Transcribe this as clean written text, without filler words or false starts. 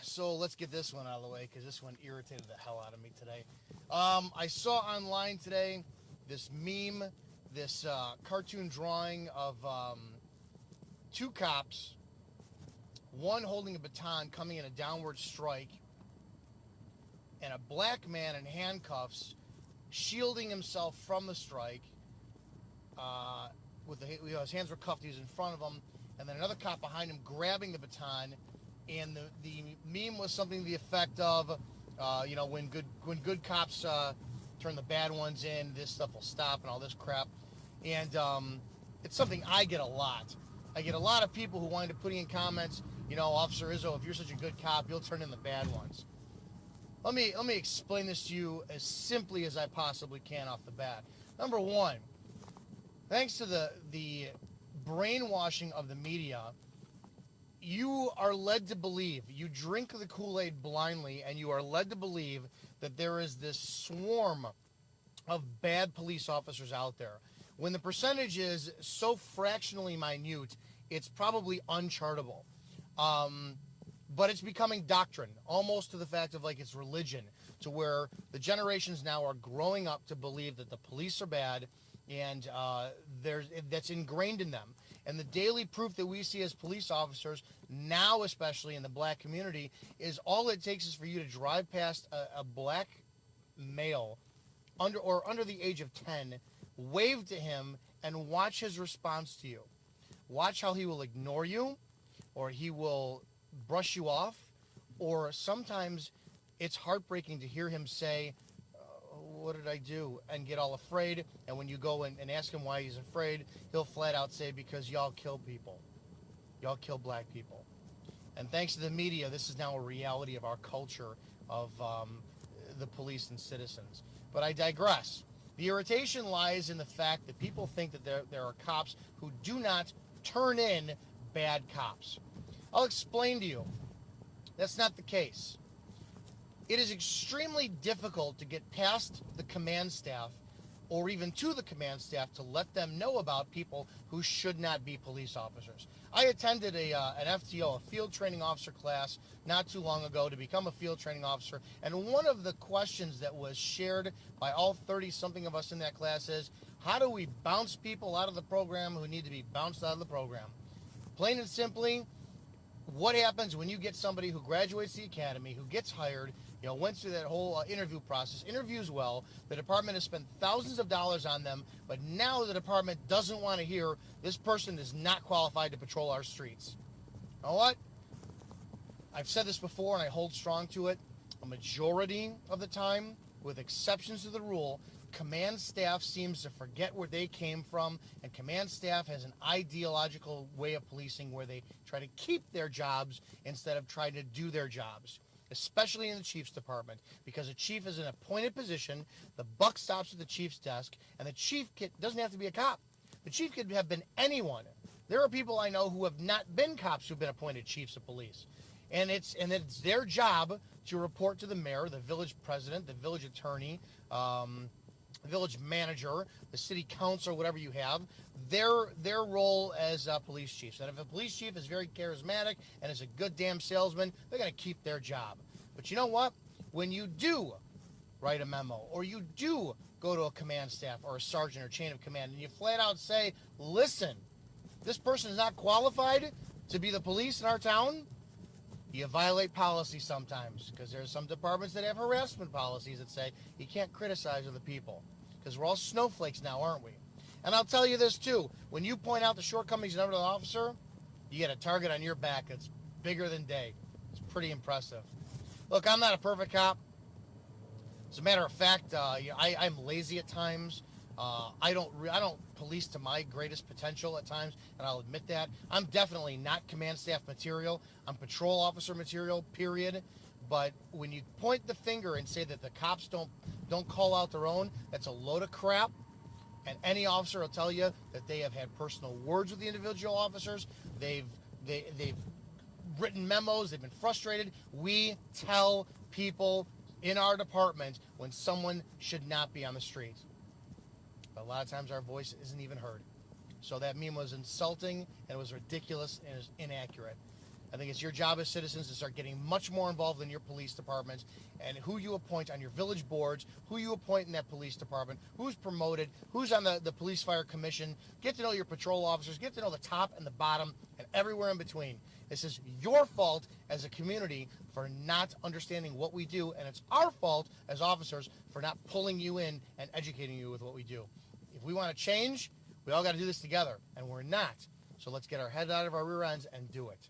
So let's get this one out of the way because this one irritated the hell out of me today. I saw online today this meme, this cartoon drawing of two cops, one holding a baton coming in a downward strike, and a black man in handcuffs shielding himself from the strike. His hands were cuffed, he was in front of him, and then another cop behind him grabbing the baton. And the meme was something to the effect of, when good cops turn the bad ones in, this stuff will stop and all this crap. And it's something I get a lot. I get a lot of people who wanted to put in comments, Officer Izzo, if you're such a good cop, you'll turn in the bad ones. Let me explain this to you as simply as I possibly can off the bat. Number one, thanks to the brainwashing of the media, you are led to believe, you drink the Kool-Aid blindly, and you are led to believe that there is this swarm of bad police officers out there. When the percentage is so fractionally minute, it's probably unchartable. But it's becoming doctrine, almost to the fact of like it's religion, to where the generations now are growing up to believe that the police are bad, and that's ingrained in them. And the daily proof that we see as police officers, now especially in the black community, is all it takes is for you to drive past a black male under the age of 10, wave to him, and watch his response to you. Watch how he will ignore you, or he will brush you off, or sometimes it's heartbreaking to hear him say, what did I do? And get all afraid. And when you go and ask him why he's afraid, he'll flat out say, because y'all kill people. Y'all kill black people. And thanks to the media, this is now a reality of our culture of the police and citizens. But I digress. The irritation lies in the fact that people think that there are cops who do not turn in bad cops. I'll explain to you. That's not the case. It is extremely difficult to get past the command staff or even to the command staff to let them know about people who should not be police officers. I attended an FTO, a field training officer class, not too long ago to become a field training officer. And one of the questions that was shared by all 30-something of us in that class is, how do we bounce people out of the program who need to be bounced out of the program? Plain and simply, what happens when you get somebody who graduates the academy, who gets hired, went through that whole interview process, interviews well, the department has spent thousands of dollars on them, but now the department doesn't want to hear this person is not qualified to patrol our streets. You know what? I've said this before and I hold strong to it. A majority of the time, with exceptions to the rule, command staff seems to forget where they came from, and command staff has an ideological way of policing where they try to keep their jobs instead of trying to do their jobs, especially in the chief's department, because a chief is an appointed position. The buck stops at the chief's desk, and the chief doesn't have to be a cop. The chief could have been anyone. There are people I know who have not been cops who've been appointed chiefs of police. And it's their job to report to the mayor, the village president, the village attorney, village manager, the city council, whatever you have, their role as police chiefs. And if a police chief is very charismatic and is a good damn salesman, they're going to keep their job. But you know what? When you do write a memo, or you do go to a command staff or a sergeant or chain of command, and you flat out say, listen, this person is not qualified to be the police in our town, you violate policy sometimes, because there's some departments that have harassment policies that say you can't criticize other people, because we're all snowflakes now, aren't we? And I'll tell you this too, when you point out the shortcomings of another officer, you get a target on your back that's bigger than day. It's pretty impressive. Look, I'm not a perfect cop. As a matter of fact, I'm lazy at times. I don't police to my greatest potential at times, and I'll admit that. I'm definitely not command staff material. I'm patrol officer material, period. But when you point the finger and say that the cops don't call out their own, that's a load of crap. And any officer will tell you that they have had personal words with the individual officers. They've written memos. They've been frustrated. We tell people in our department when someone should not be on the street. But a lot of times our voice isn't even heard. So that meme was insulting, and it was ridiculous, and it was inaccurate. I think it's your job as citizens to start getting much more involved in your police departments and who you appoint on your village boards, who you appoint in that police department, who's promoted, who's on the police fire commission. Get to know your patrol officers, get to know the top and the bottom and everywhere in between. This is your fault as a community for not understanding what we do, and it's our fault as officers for not pulling you in and educating you with what we do. If we want to change, we all got to do this together, and we're not. So let's get our head out of our rear ends and do it.